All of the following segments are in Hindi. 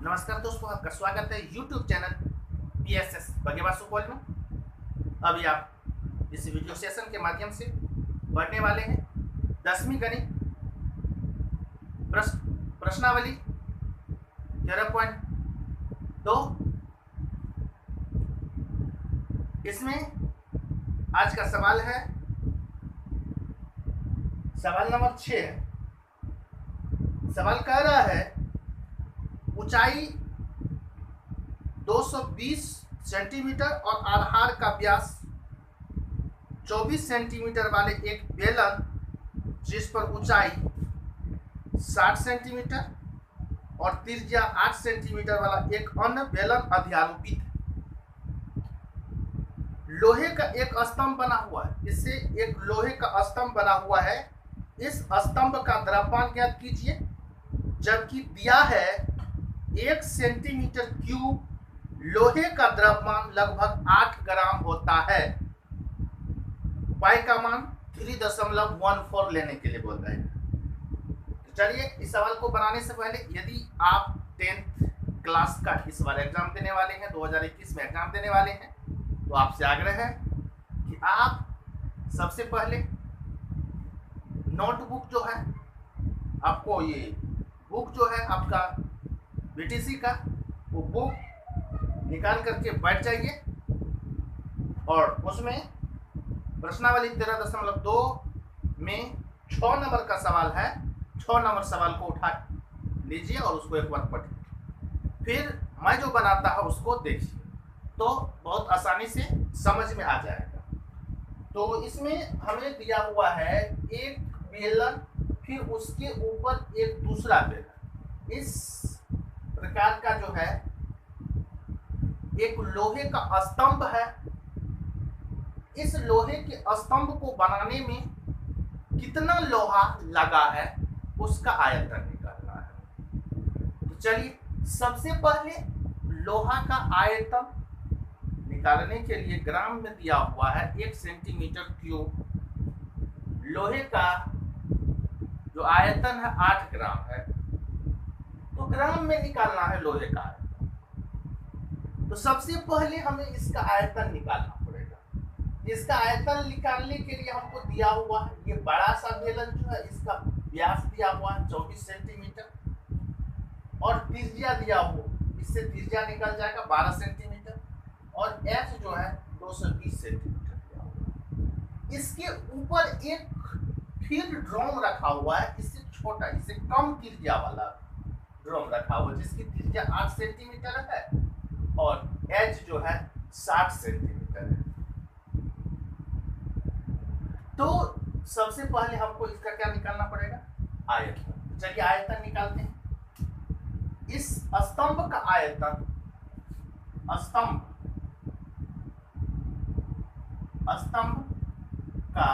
नमस्कार दोस्तों, आपका स्वागत है YouTube चैनल PSS बगेवा सुपौल में। अभी आप इस वीडियो सेशन के माध्यम से पढ़ने वाले हैं 10वीं गणित प्रश्नावली 13.2। इसमें आज का सवाल है सवाल नंबर 6 है। सवाल कह रहा है ऊंचाई 220 सेंटीमीटर और आधार का व्यास 24 सेंटीमीटर वाले एक बेलन जिस पर ऊंचाई 60 सेंटीमीटर और त्रिज्या 8 सेंटीमीटर वाला एक अन्य बेलन अध्यारोपित है। लोहे का एक स्तंभ बना हुआ है। इससे एक लोहे का स्तंभ बना हुआ है। इस स्तंभ का द्रव्यमान ज्ञात कीजिए, जबकि दिया है 1 सेंटीमीटर क्यूब लोहे का द्रव्यमान लगभग 8 ग्राम होता है। पाई का मान 3.14 लेने के लिए बोल रहे हैं। तो चलिए इस सवाल को बनाने से पहले, यदि आप 10th क्लास का इस बार एग्जाम देने वाले हैं, 2021 में एग्जाम देने वाले हैं, तो आपसे आग्रह है कि आप सबसे पहले नोटबुक जो है, आपको ये बुक जो है आपका BTC का, वो बुक निकाल करके बैठ जाइए और उसमें प्रश्नावली 13.2 में 6 नंबर का सवाल है। 6 नंबर सवाल को उठा लीजिए और उसको एक बार पढ़िए। फिर मैं जो बनाता है उसको देखिए, तो बहुत आसानी से समझ में आ जाएगा। तो इसमें हमें दिया हुआ है एक बेलन, फिर उसके ऊपर एक दूसरा बेलन। इस प्रकार का जो है एक लोहे का स्तंभ है। इस लोहे के स्तंभ को बनाने में कितना लोहा लगा है उसका आयतन निकालना है। तो चलिए सबसे पहले लोहा का आयतन निकालने के लिए ग्राम में दिया हुआ है 1 सेंटीमीटर क्यूब। लोहे का जो आयतन है 8 ग्राम है, तो ग्राम में निकालना है लोहे का आयतन। तो सबसे पहले हमें इसका आयतन निकालना पड़ेगा। इसका आयतन निकालने के लिए हमको दिया हुआ है ये बड़ा सा बेलन जो है, इसका व्यास दिया हुआ है 24 सेंटीमीटर और त्रिज्या दिया हुआ, इससे त्रिज्या निकल जाएगा 12 सेंटीमीटर और h जो है 220 सेंटीमीटर दिया हुआ। इसके ऊपर एक फिर ड्रम रखा हुआ है, इससे छोटा, इससे कम त्रिज्या वाला ड्रम रखा हुआ है, जिसकी त्रिज्या 8 सेंटीमीटर है और h जो है 60 सेंटीमीटर है। तो सबसे पहले हमको इसका क्या निकालना पड़ेगा? आयतन। चलिए आयतन निकालते हैं। इस स्तंभ का आयतन, स्तंभ का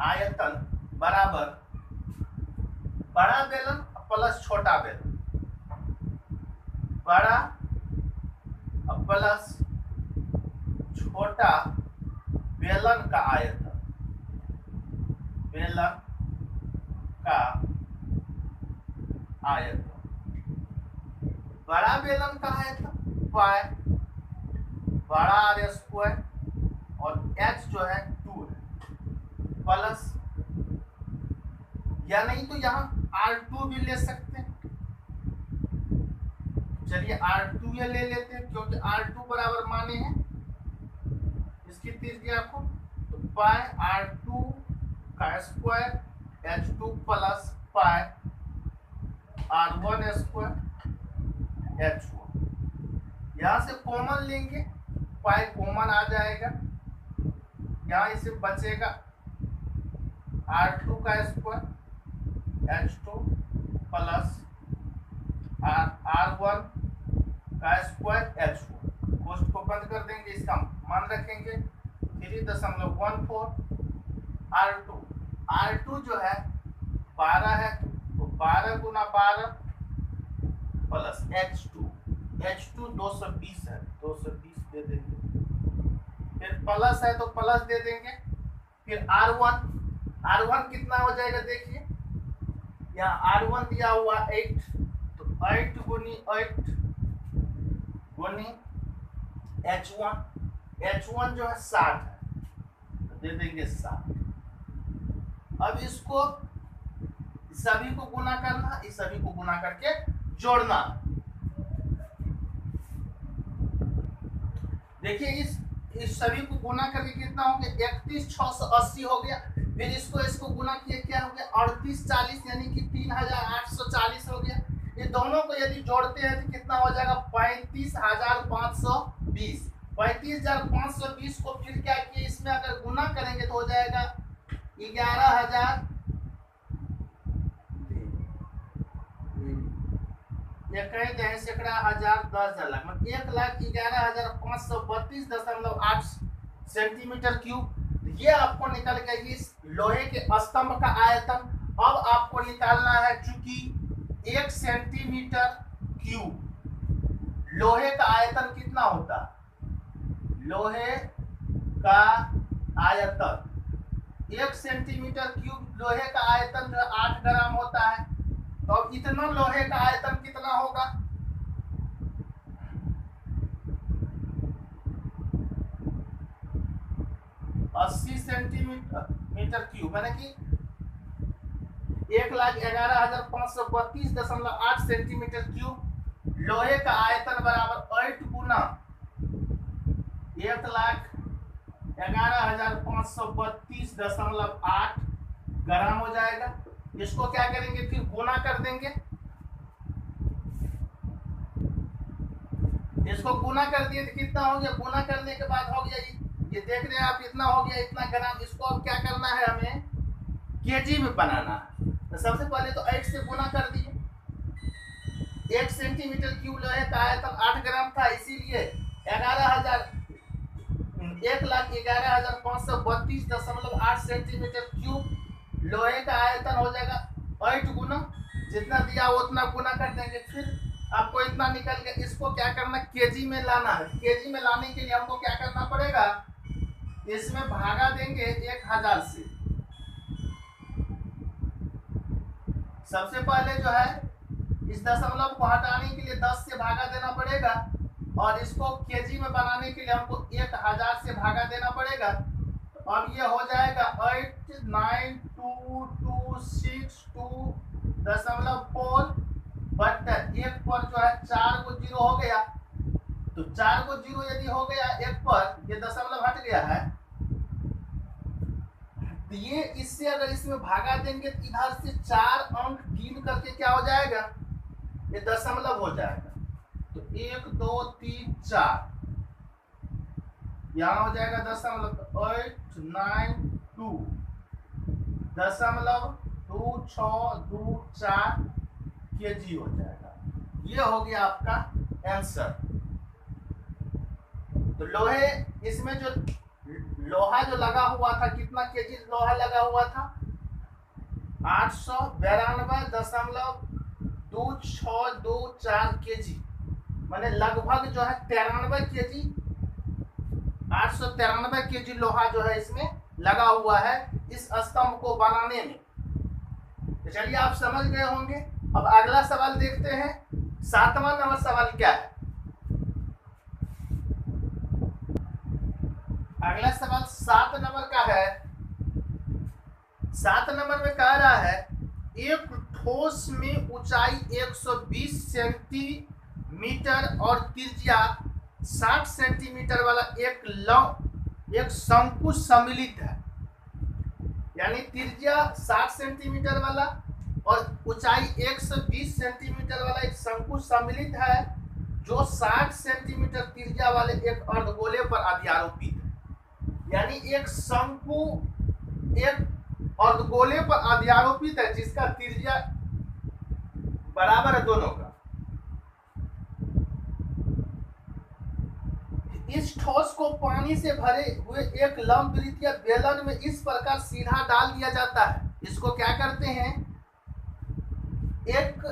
आयतन बराबर बड़ा बेलन प्लस छोटा बेलन, बड़ा प्लस छोटा बेलन का आयतन, बेलन का आयतन, बड़ा बेलन का आयतन पाई बड़ा आर स्क्वायर और h जो है 2 है, प्लस या नहीं तो यहाँ R2 भी ले सकते हैं। चलिए R2 ये ले लेते हैं, क्योंकि R2 बराबर माने हैं इसकी त्रिज्या को, तो पाई R2 का square H2 plus pi R1 square H1। यहाँ से कॉमन लेंगे, पाई कॉमन आ जाएगा, यहाँ इसे बचेगा R2 का स्क्वायर H2 प्लस R1 का स्क्वायर H1। कोष्ठ को बंद कर देंगे, इसका मान रखेंगे 3.14 R2 जो है 12 है, तो 12 गुना 12 प्लस H2 220 है, 220 दे देंगे। फिर प्लस है तो प्लस दे देंगे। फिर R1 कितना हो जाएगा देखिए, यहाँ R1 दिया हुआ 8, 8 गुनी 8 गुनी H1 जो है 60 है, तो दे देंगे 60। अब इसको सभी को गुना करना, इस सभी को गुना करके जोड़ना। देखिए इस सभी को गुना करके कितना हो गया, 31,680 हो गया। फिर इसको गुना किए क्या हो गया, 3840 यानी कि 3840 हो गया। ये दोनों को यदि जोड़ते हैं तो कितना हो जाएगा, 35,520। 35,520 को फिर क्या किए, इसमें अगर गुना करेंगे तो हो जाएगा 11,000, ये कह दें सैकड़ा हजार 10,000 लाख, मतलब 1,11,532.8 सेंटीमीटर क्यूब। ये आपको निकल गया इस लोहे के स्तंभ का आयतन। अब आपको निकालना है, चूंकि 1 सेंटीमीटर क्यूब लोहे का आयतन कितना होता है, लोहे का आयतन 1 सेंटीमीटर क्यूब लोहे का आयतन जो 8 ग्राम होता है। तो अब इतना लोहे का आयतन कितना होगा, 80 सेंटीमीटर क्यूब, यानी कि 1,11,532.8 सेंटीमीटर क्यूब। लोहे का आयतन बराबर 8 गुना 1,11,532.8 ग्राम हो जाएगा। इसको क्या करेंगे, फिर गुना कर देंगे। इसको गुना कर दिए तो कितना हो गया, गुना करने के बाद हो गया ये देख रहे हैं आप, इतना हो गया, इतना ग्राम। इसको अब क्या करना है, हमें केजी में बनाना है। तो सबसे पहले तो 8 से गुना कर दिए। 1 सेंटीमीटर क्यूब लोहे का आयतन 8 ग्राम था, इसीलिए 1,11,532.8 सेंटीमीटर क्यूब लोहे का आयतन हो जाएगा। 8 गुना जितना दिया उतना गुना कर देंगे। फिर आपको इतना निकल गया। इसको क्या करना, केजी में लाना है। केजी में लाने के लिए हमको क्या करना पड़ेगा, इसमें भागा देंगे 1000 से। सबसे पहले जो है इस दशमलव को हटाने के लिए 10 से भागा देना पड़ेगा, और इसको केजी में बनाने के लिए हमको 1000 से भागा देना पड़ेगा। तो अब ये हो जाएगा 89262.4 बट्टा 1 पर जो है 4 को 0 हो गया। तो 4 को 0 यदि हो गया 1 पर, ये दशमलव हट गया है, तो ये इससे अगर इसमें भागा देंगे तो इधर से 4 अंक गिन करके क्या हो जाएगा, ये दशमलव हो जाएगा। तो 1 2 3 4 यहाँ हो जाएगा दशमलव 892.2624 केजी हो जाएगा। ये हो गया आपका आंसर। तो लोहे इसमें जो लोहा जो लगा हुआ था, कितना केजी लोहा लगा हुआ था, 892.2624 केजी, माने लगभग जो है 93 केजी, 893 केजी लोहा जो है इसमें लगा हुआ है इस स्तंभ को बनाने में। तो चलिए आप समझ गए होंगे। अब अगला सवाल देखते हैं। 7वां नंबर सवाल क्या है, अगला सवाल 7 नंबर का है। 7 नंबर में कह रहा है, एक ठोस में ऊंचाई 120 सेंटीमीटर और त्रिज्या 60 सेंटीमीटर वाला एक शंकु सम्मिलित है। यानी त्रिज्या 60 सेंटीमीटर वाला और ऊंचाई 120 सेंटीमीटर वाला एक शंकु सम्मिलित है, जो 60 सेंटीमीटर त्रिज्या वाले एक अर्धगोले पर अध्यारोपित है। यानी एक शंकु एक अर्धगोले पर अध्यारोपित है, जिसका त्रिज्या बराबर है दोनों का। इस ठोस को पानी से भरे हुए एक लंबवृत्तीय बेलन में इस प्रकार सीधा डाल दिया जाता है। इसको क्या करते हैं, एक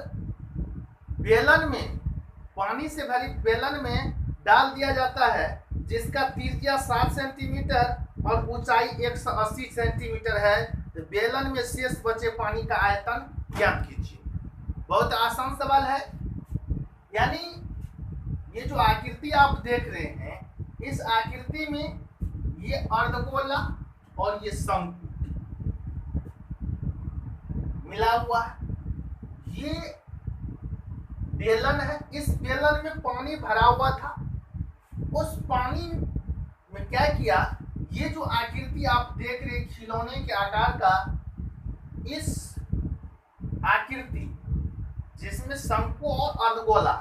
बेलन में, पानी से भरी बेलन में डाल दिया जाता है, जिसका त्रिज्या 7 सेंटीमीटर और ऊंचाई 180 सेंटीमीटर है। तो बेलन में शेष बचे पानी का आयतन ज्ञात कीजिए। बहुत आसान सवाल है। यानी ये जो आकृति आप देख रहे हैं, इस आकृति में ये अर्धगोला और ये शंकु मिला हुआ है। ये बेलन है, इस बेलन में पानी भरा हुआ था। उस पानी में क्या किया, ये जो आकृति आप देख रहे हैं खिलौने के आकार का, इस आकृति जिसमें शंकु और अर्धगोला,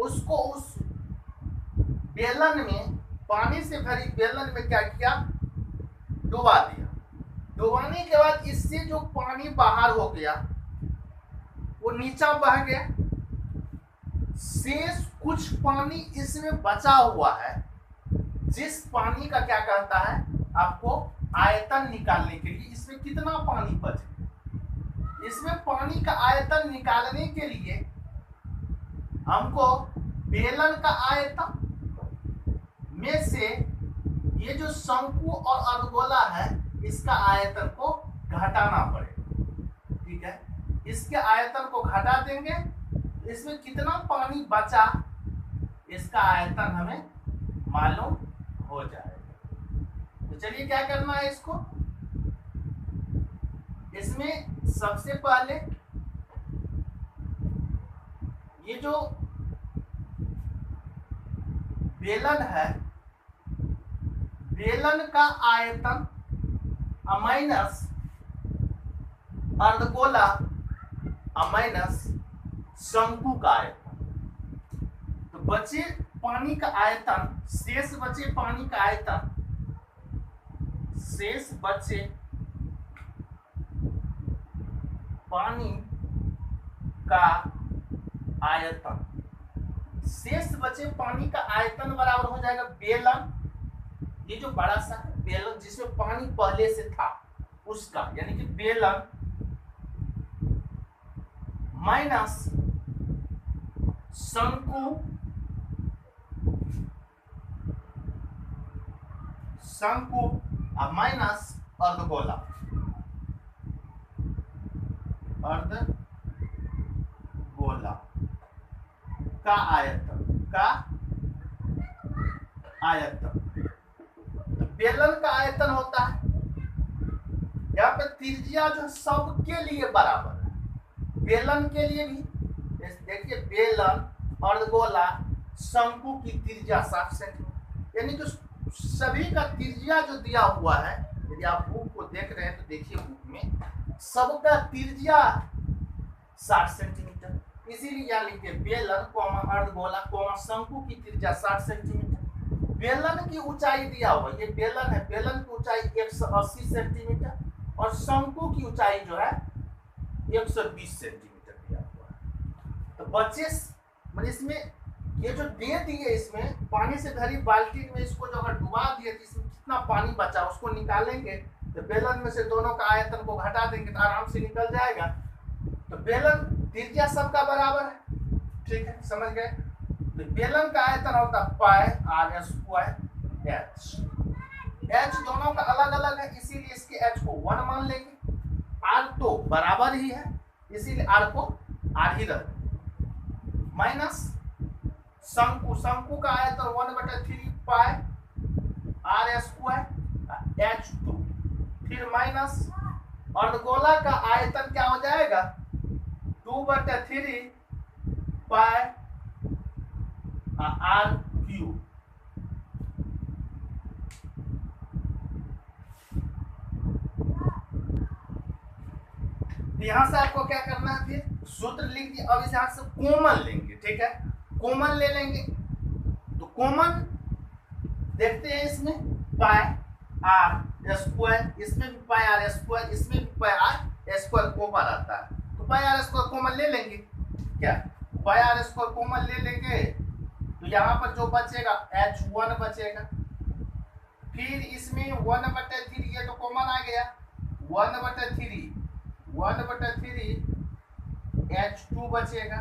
उसको उस बेलन में, पानी से भरी बेलन में क्या किया, डुबा दिया। डुबाने के बाद इससे जो पानी बाहर हो गया वो नीचा बह गया। शेष कुछ पानी इसमें बचा हुआ है, जिस पानी का क्या कहता है, आपको आयतन निकालने के लिए इसमें कितना पानी बचे, इसमें पानी का आयतन निकालने के लिए हमको बेलन का आयतन में से ये जो शंकु और अर्धगोला है इसका आयतन को घटाना पड़ेगा। ठीक है, इसके आयतन को घटा देंगे, इसमें कितना पानी बचा इसका आयतन हमें मालूम हो जाएगा। तो चलिए क्या करना है, इसको इसमें सबसे पहले ये जो बेलन है, बेलन का आयतन माइनस अर्धगोला माइनस शंकु का आयतन, तो बचे पानी का आयतन, शेष बचे पानी का आयतन, शेष बचे पानी का आयतन, शेष बचे पानी का आयतन बराबर हो जाएगा बेलन, ये जो बड़ा सा बेलन जिसमें पानी पहले से था उसका, यानी कि बेलन माइनस शंकु, शंकु माइनस अर्धगोला, अर्धगोला का आयतन, का आयतन। तो बेलन का आयतन होता है, यहाँ पे त्रिज्या जो सबके लिए बराबर है, बेलन के लिए भी देखिए, बेलन, अर्धगोला, शंकु की त्रिज्या 60 सेंटीमीटर, यानी कि सभी का त्रिज्या जो दिया हुआ है, यदि आप बुक को देख रहे हैं तो देखिए बुक में सबका त्रिज्या 60 सेंटीमीटर, इसीलिए यहाँ लिखिए बेलन कॉमा अर्धगोला कॉमा शंकु की त्रिज्या 60 सेंटीमीटर। बेलन की ऊंचाई दिया हुआ, ये बेलन है, बेलन की ऊंचाई 180 सेंटीमीटर और शंकु की ऊंचाई जो है 120 सेंटीमीटर दिया हुआ है। तो बच्चे मतलब इसमें ये जो दे दिए, इसमें पानी से भरी बाल्टी में इसको जो अगर डुबा दिए तो इसमें कितना पानी बचा उसको निकालेंगे, तो बेलन में से दोनों का आयतन को घटा देंगे तो आराम से निकल जाएगा। तो बेलन त्रिज्या सबका बराबर है, ठीक है, समझ गए। तो बेलन का आयतन होता है पाई आर स्क्वायर एच, एच दोनों का अलग अलग है इसीलिए इसके एच को 1 मान लेंगे, आर तो बराबर ही है इसीलिए आर को आर ही रख, माइनस शंकु, शंकु का आयतन 1/3 पाई आर स्क्वायर H2, फिर माइनस अर्धगोला का आयतन क्या हो जाएगा 2/3 पाई आर क्यूब। यहां से आपको क्या करना है, फिर सूत्र लिख दिया। अब इस यहां से कॉमन लेंगे, ठीक है, कॉमन ले लेंगे। तो कॉमन देखते हैं, इसमें पाई आर स्क्वायर, इसमें भी पाई आर स्क्वायर, इसमें भी पाई आर स्क्वायर कॉमन आता है, तो पाई आर स्क्वायर कॉमन ले लेंगे। क्या पाई आर स्क्वायर कॉमन ले लेंगे तो यहाँ पर जो बचेगा H1 बचेगा, फिर इसमें 1/3 ये तो कॉमन आ गया, 1/3 H2 बचेगा।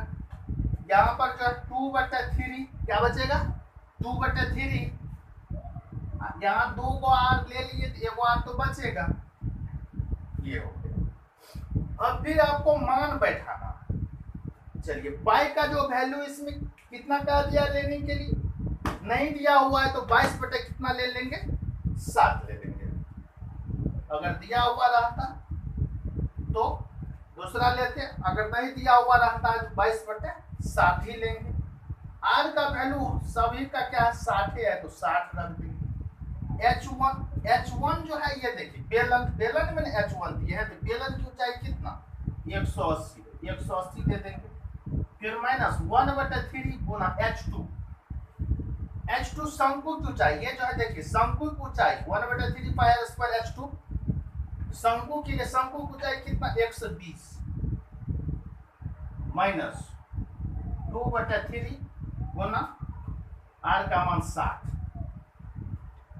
यहाँ पर जो 2/3 क्या बचेगा 2/3, यहाँ 2 को आर ले लिए तो 1 आर तो बचेगा, ये हो गया। अब फिर आपको मान बैठाना। चलिए पाई का जो वैल्यू इसमें कितना कह दिया लेने के लिए, नहीं दिया हुआ है तो 22 बटे कितना ले लेंगे, 7 ले लेंगे। अगर दिया हुआ रहता तो दूसरा लेते, अगर नहीं दिया हुआ रहता है तो 22 बटे 7 ही लेंगे। आर का वैल्यू सभी का क्या है, 60 है तो 60 रख देंगे। H1 जो है ये देखिए बेलन मैंने H1 दिया है तो बेलन की ऊंचाई कितना 180 दे देंगे। फिर माइनस 1/3 गुना H2 शंकु की ऊंचाई, ये जो है देखिए शंकु की ऊंचाई 1/3 पाई r स्क्वायर H2, शंकु के लिए शंकु की ऊंचाई कितना 120 माइनस 2/3 गुना r का मान 60।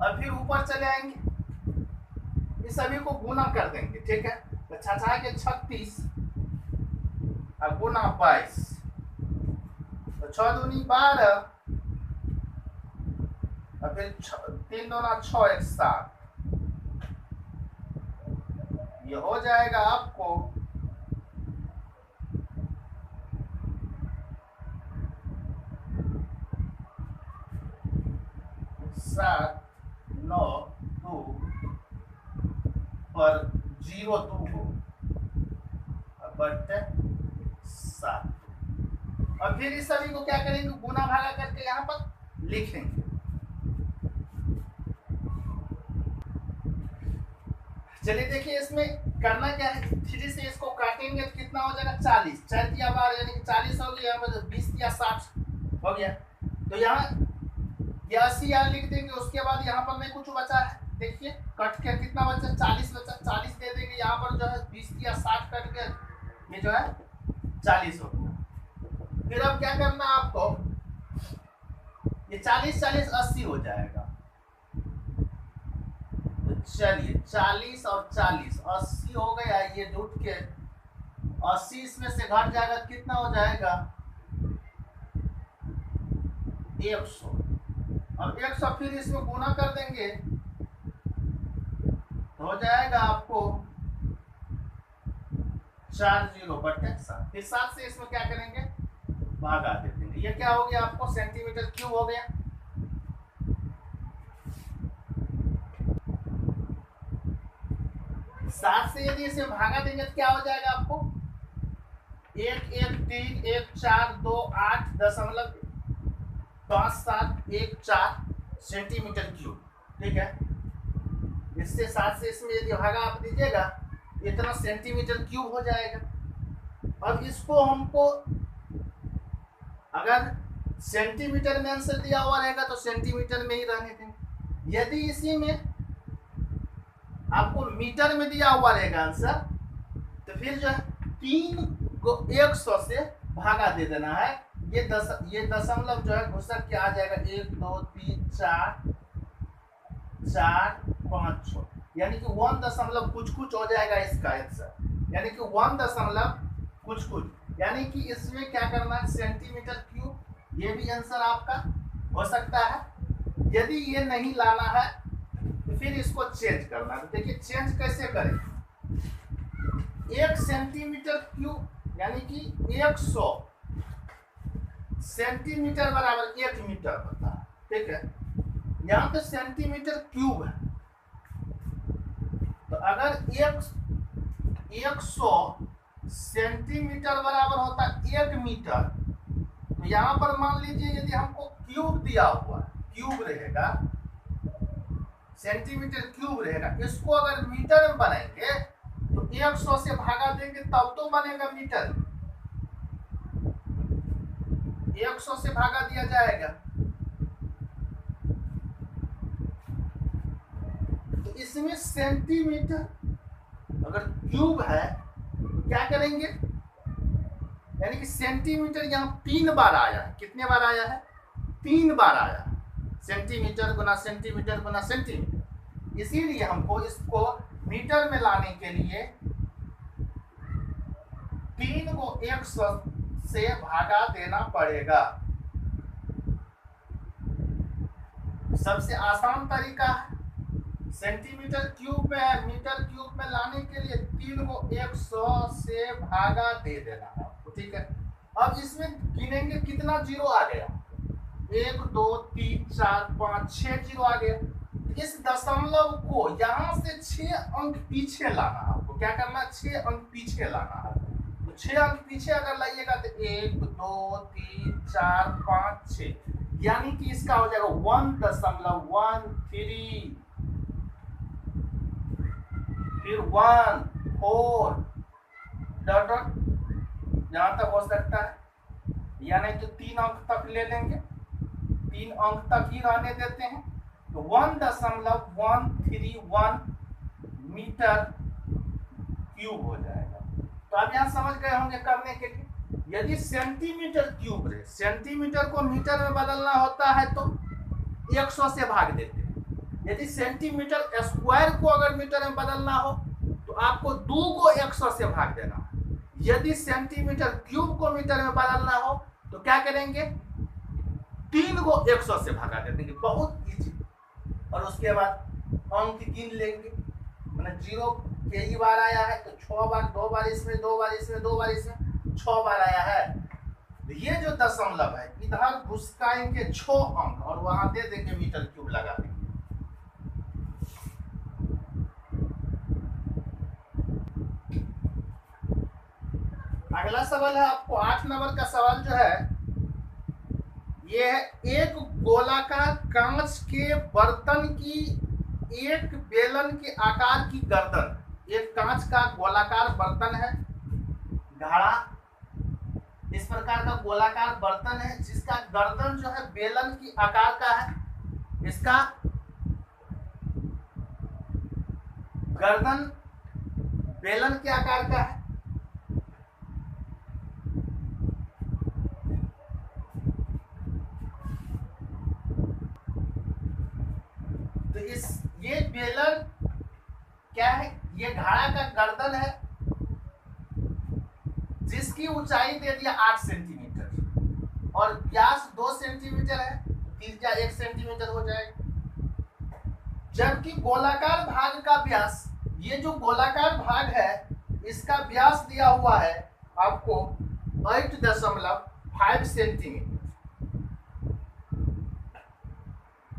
और फिर ऊपर चले आएंगे, इस सभी को गुना कर देंगे, ठीक है। तो 6 के 36 और गुना 22 तो 6 दूनी 12 और फिर 3 दूना 6 1 7, ये हो जाएगा आपको 7 9 2 पर 0 2 हो बटे 7। और फिर इस सभी को क्या करेंगे, गुना भागा करके यहाँ पर लिखेंगे। चलिए देखिए इसमें करना क्या है, 3 से इसको काटेंगे तो कितना हो जाएगा 40, 4 दिया 12 यानी कि 40 हो गया, यहाँ पर 20 दिया 60 हो गया। तो यहाँ 80 यहाँ लिख देंगे, उसके बाद यहाँ पर नहीं कुछ बचा है, देखिए कट के कितना बचा 40 बचा, 40 दे देंगे। यहाँ पर जो है 20 दिया 60 कट गया, ये जो है 40 हो गया। फिर अब क्या करना है आपको, ये 40 40 80 हो जाएगा। तो चलिए 40 और 40 80 हो गया, ये जुट के 80 इसमें से घट जाएगा, कितना हो जाएगा 100। अब 100 फिर इसमें गुना कर देंगे तो हो जाएगा आपको 40/7। फिर 7 से इसमें क्या करेंगे, भागा दे देंगे। ये क्या हो गया आपको सेंटीमीटर क्यूब हो गया। सात से यदि इसे भागा देंगे तो क्या हो जाएगा आपको 1 1 3 1 4 2 8 दशमलव 5 7 1 4 सेंटीमीटर क्यूब, ठीक है। इससे 7 से इसमें यदि भागा आप दीजिएगा इतना सेंटीमीटर क्यूब हो जाएगा। अब इसको हमको अगर सेंटीमीटर में आंसर दिया हुआ रहेगा तो सेंटीमीटर में ही रहने देंगे। यदि इसी में आपको मीटर में दिया हुआ रहेगा आंसर तो फिर जो है 3 को 100 से भागा दे देना है। ये दशमलव जो है घुसक के आ जाएगा 1 2 3 4 4 5 6, यानी कि 1 दशमलव कुछ कुछ हो जाएगा इसका आंसर, यानी कि 1 दशमलव कुछ कुछ, यानी कि इसमें क्या करना है सेंटीमीटर क्यूब, ये भी आंसर आपका हो सकता है। यदि ये नहीं लाना है तो फिर इसको चेंज करना है। देखिए चेंज कैसे करें, 1 सेंटीमीटर क्यूब यानी कि 100 सेंटीमीटर बराबर 1 मीटर होता है, ठीक है। यहाँ पे सेंटीमीटर क्यूब है तो अगर 100 सेंटीमीटर बराबर होता है 1 मीटर, तो यहाँ पर मान लीजिए यदि हमको क्यूब दिया हुआ है, क्यूब रहेगा सेंटीमीटर क्यूब रहेगा, इसको अगर मीटर में बनाएंगे तो 100 से भागा देंगे तब तो बनेगा मीटर, 100 से भागा दिया जाएगा। तो इसमें सेंटीमीटर अगर क्यूब है तो क्या करेंगे, यानी कि सेंटीमीटर यहाँ 3 बार आया है, कितने बार आया है 3 बार आया है, सेंटीमीटर गुना सेंटीमीटर गुना सेंटीमीटर। इसीलिए हमको इसको मीटर में लाने के लिए 3 को 100 से भागा देना पड़ेगा। सबसे आसान तरीका है, सेंटीमीटर क्यूब में है, मीटर क्यूब में लाने के लिए 3 को 100 से भागा दे देना है आपको, ठीक है। अब इसमें गिनेंगे कितना जीरो आ गया, 1 2 3 4 5 6 जीरो आ गया। इस दशमलव को यहां से 6 अंक पीछे लाना है आपको। क्या करना है, 6 अंक पीछे लाना है। तो 6 अंक पीछे अगर लाइएगा तो 1 2 3 4 5 6, यानी कि इसका हो जाएगा 1.13, फिर 1 4 डॉट डॉट जहां तक हो सकता है, या नहीं तो 3 अंक तक ले लेंगे, 3 अंक तक ही रहने देते हैं। तो 1.131 मीटर क्यूब हो जाएगा। तो आप यहां समझ गए होंगे करने के लिए। यदि सेंटीमीटर क्यूब रहे, सेंटीमीटर को मीटर में बदलना होता है तो 100 से भाग देते हैं। यदि सेंटीमीटर स्क्वायर को अगर मीटर में बदलना हो तो आपको 2 को 100 से भाग देना है। यदि सेंटीमीटर क्यूब को मीटर में बदलना हो तो क्या करेंगे, 3 को 100 से भगा देंगे, बहुत इजी। और उसके बाद अंक गिन लेंगे, मैंने 0 के ही बार आया है तो 6 बार, 2 बार इसमें, 2 बार इसमें, 2 बार इसमें, 6 बार आया है। तो ये जो दशमलव है इधर घुसकाएंगे 6 अंक और वहां दे देंगे मीटर क्यूब लगा देंगे। अगला सवाल है आपको 8 नंबर का सवाल जो है ये है, एक गोलाकार कांच के बर्तन की एक बेलन के आकार की गर्दन। एक कांच का गोलाकार बर्तन है, घड़ा इस प्रकार का गोलाकार बर्तन है जिसका गर्दन जो है बेलन की आकार का है। इसका गर्दन बेलन के आकार का है। तो ये बेलन क्या है, ये घड़ा का गर्दन है जिसकी ऊंचाई दे दिया 8 सेंटीमीटर और व्यास 2 सेंटीमीटर है, त्रिज्या 1 सेंटीमीटर हो जाएगा। जबकि गोलाकार भाग का व्यास, ये जो गोलाकार भाग है इसका व्यास दिया हुआ है आपको 8.5 सेंटीमीटर,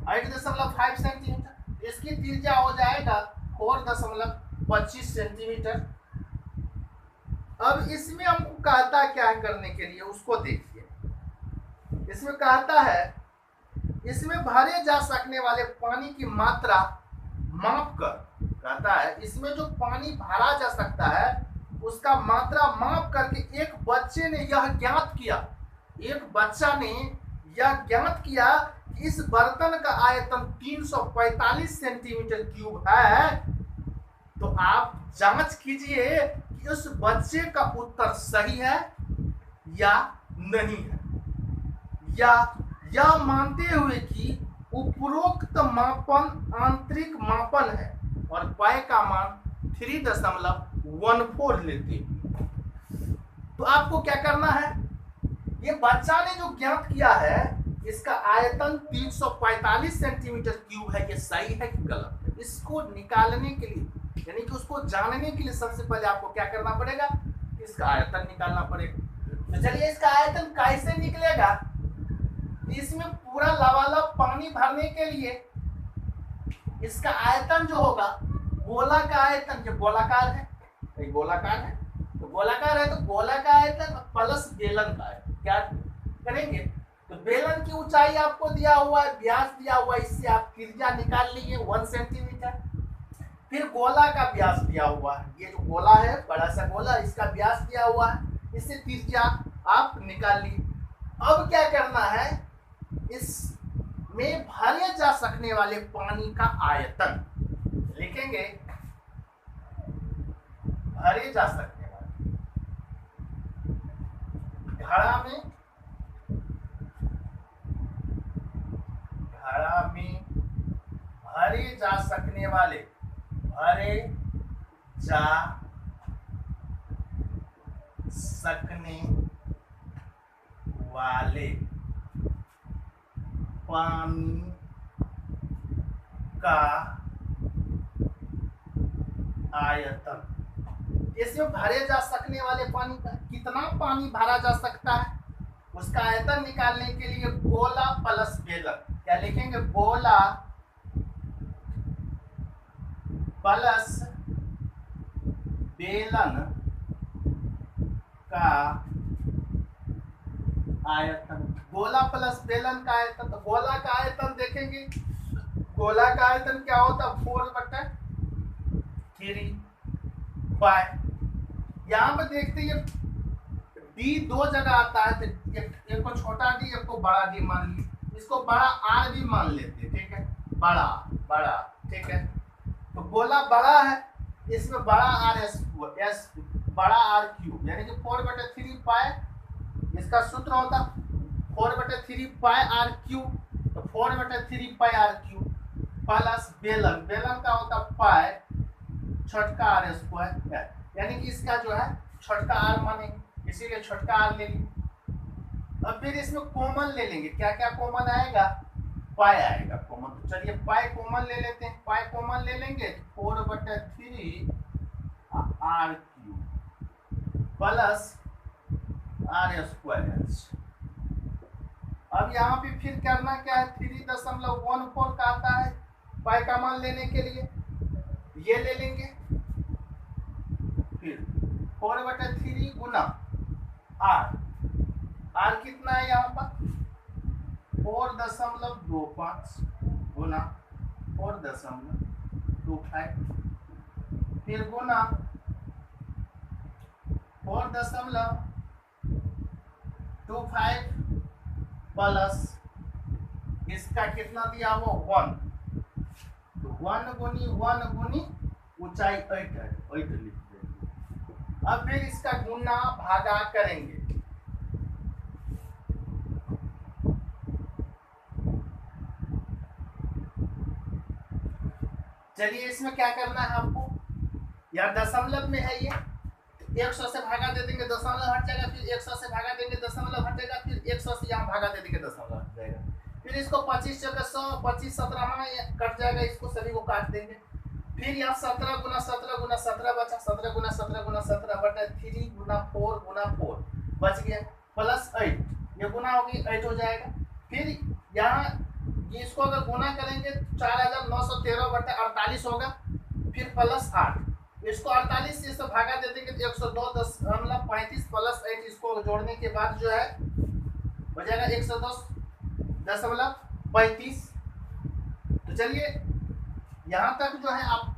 8.5 सेंटीमीटर। इसकी त्रिज्या हो जाएगा 4.25 सेंटीमीटर। अब इसमें हमको कहता है क्या करने के लिए, उसको देखिए। इसमें कहता है इसमें भरे जा सकने वाले पानी की मात्रा माप कर, कहता है इसमें जो पानी भरा जा सकता है उसका मात्रा माप करके एक बच्चे ने यह ज्ञात किया, एक बच्चा ने यह ज्ञात किया कि इस बर्तन का आयतन 345 सेंटीमीटर क्यूब है। तो आप जांच कीजिए कि उस बच्चे का उत्तर सही है या नहीं है, या यह मानते हुए कि उपरोक्त मापन आंतरिक मापन है और पाई का मान 3.14 लेते हैं। तो आपको क्या करना है, ये बच्चा ने जो ज्ञात किया है इसका आयतन 345 सेंटीमीटर क्यूब है, ये सही है कि गलत है। इसको निकालने के लिए, यानी कि उसको जानने के लिए सबसे पहले आपको क्या करना पड़ेगा, इसका आयतन निकालना पड़ेगा। तो चलिए इसका आयतन कैसे निकलेगा, इसमें पूरा लबालब पानी भरने के लिए इसका आयतन जो होगा, गोला का आयतन, जो गोलाकार है, गोलाकार है तो गोलाकार है तो गोला का आयतन प्लस बेलन का है, क्या करेंगे, तो बेलन की ऊंचाई आपको दिया हुआ है, व्यास दिया हुआ है, इससे आप त्रिज्या निकाल लीजिए 1 सेंटीमीटर। फिर गोला का व्यास दिया हुआ है, ये जो गोला है बड़ा सा गोला, इसका व्यास दिया हुआ है, इससे त्रिज्या आप निकाल लीजिए। अब क्या करना है, इसमें भरे जा सकने वाले पानी का आयतन लिखेंगे, भरे जा सकने वाले घड़ा में भरे जा सकने वाले, भरे जा सकने वाले पानी का आयतन, इसमें भरे जा सकने वाले पानी का कितना पानी भरा जा सकता है, उसका आयतन निकालने के लिए गोला प्लस बेलन, क्या लिखेंगे, गोला प्लस बेलन का आयतन, गोला प्लस बेलन का आयतन। तो गोला का आयतन देखेंगे, गोला का आयतन क्या होता है, 4/3 पाई। यहाँ पर देखते हैं डी दो जगह आता है, तो एक को छोटा डी, एक को बड़ा डी मान लीजिए, इसको बड़ा आर भी मान लेते, ठीक है, बड़ा बड़ा, ठीक है। तो गोला बड़ा है, इसमें बड़ा आर एस बड़ा आर क्यूब, यानी कि 4/3 पाई, इसका सूत्र होता 4/3 पाई आर क्यूब। तो 4/3 पाई आर क्यूब प्लस बेलन, बेलन का होता पाई छोटका आर स्क्वायर, यानी कि इसका जो है छोटका आर मानेंगे, इसीलिए छोटका आर ले लेंगे। अब फिर इसमें कॉमन ले लेंगे, क्या क्या कॉमन आएगा, पाई आएगा कॉमन। तो चलिए पाई कॉमन ले लेते हैं, पाई कॉमन ले लेंगे 4/3 R cube plus R square. अब यहाँ पे फिर करना क्या है, 3.14 का आता है पाई का मान लेने के लिए, ये ले लेंगे। फिर 4/3 गुना आर, आर कितना है यहाँ पर 4.25 गुना 4.25, फिर गुना 4.25 प्लस इसका कितना दिया हुआ 1, तो 1 गुनी ऊंचाई 8 है, 8 लिख देंगे। अब फिर इसका गुना भागा करेंगे, चलिए इसमें क्या करना है आपको, यार दशमलव में है ये, 100 से भागा दे देंगे, दशमलव हट जाएगा, फिर 100 से भागा देंगे, दशमलव हट जाएगा, फिर 100 से यहाँ भागा दे देंगे, दशमलव हट जाएगा, फिर इसको 25 जगह 100, 25 17 में कट जाएगा, इसको सभी को काट देंगे। फिर यहाँ 17 गुना 17 बचा, 17 गुना 17 बटा 3 गुना 4 बच गया, प्लस 8, ये गुना होगी 8 हो जाएगा। फिर यहाँ इसको अगर गुना करेंगे 4913 बटा 48 होगा, फिर प्लस 8, इसको 48 से इसको भागा दे देंगे तो 102.35 प्लस 8, इसको जोड़ने के बाद जो है हो जाएगा 110.35। तो चलिए यहाँ तक जो है आप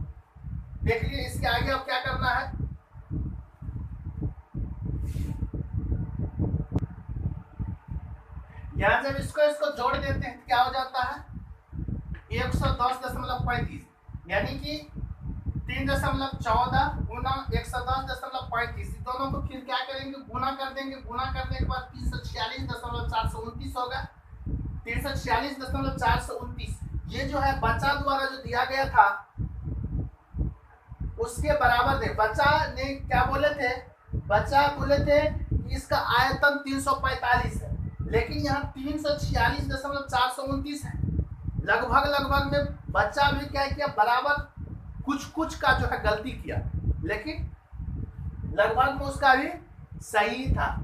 देख लीजिए, इसके आगे अब क्या करना है, यहाँ जब इसको जोड़ देते हैं क्या हो जाता है 110.35, यानी कि 3.14 गुना 110.35, दोनों को फिर क्या करेंगे, गुना कर देंगे, गुना करने के बाद 346.429 होगा, 346.429, ये जो है बच्चा द्वारा जो दिया गया था उसके बराबर थे। बच्चा ने क्या बोले थे, बच्चा बोले थे कि इसका आयतन 345 है, लेकिन यहाँ 346.429 है, लगभग में बच्चा भी क्या किया, बराबर कुछ का जो है गलती किया, लेकिन लगभग में उसका भी सही था,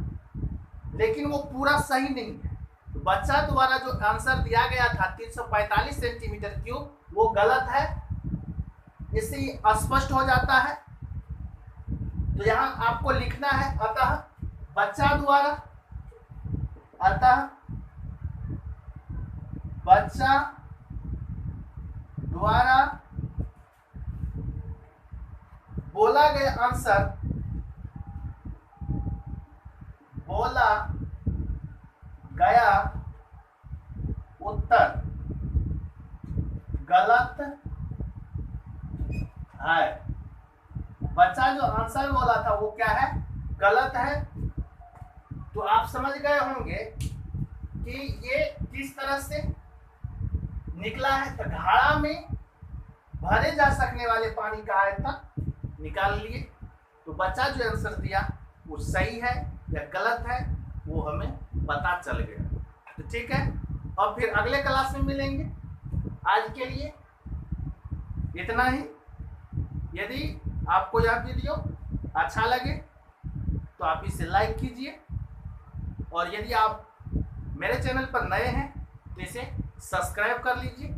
लेकिन वो पूरा सही नहीं है। तो बच्चा द्वारा जो आंसर दिया गया था 345 सेंटीमीटर क्यूब, वो गलत है, इससे स्पष्ट हो जाता है। तो यहाँ आपको लिखना है अतः बच्चा द्वारा बोला गया आंसर, बोला गया उत्तर गलत है। बच्चा जो आंसर बोला था वो क्या है, गलत है। तो आप समझ गए होंगे कि ये किस तरह से निकला है। तो घड़ा में भरे जा सकने वाले पानी का आयतन निकाल लिए। तो बच्चा जो आंसर दिया वो सही है या गलत है वो हमें पता चल गया। तो ठीक है, अब फिर अगले क्लास में मिलेंगे। आज के लिए इतना ही। यदि आपको यह वीडियो अच्छा लगे तो आप इसे लाइक कीजिए, और यदि आप मेरे चैनल पर नए हैं तो इसे सब्सक्राइब कर लीजिए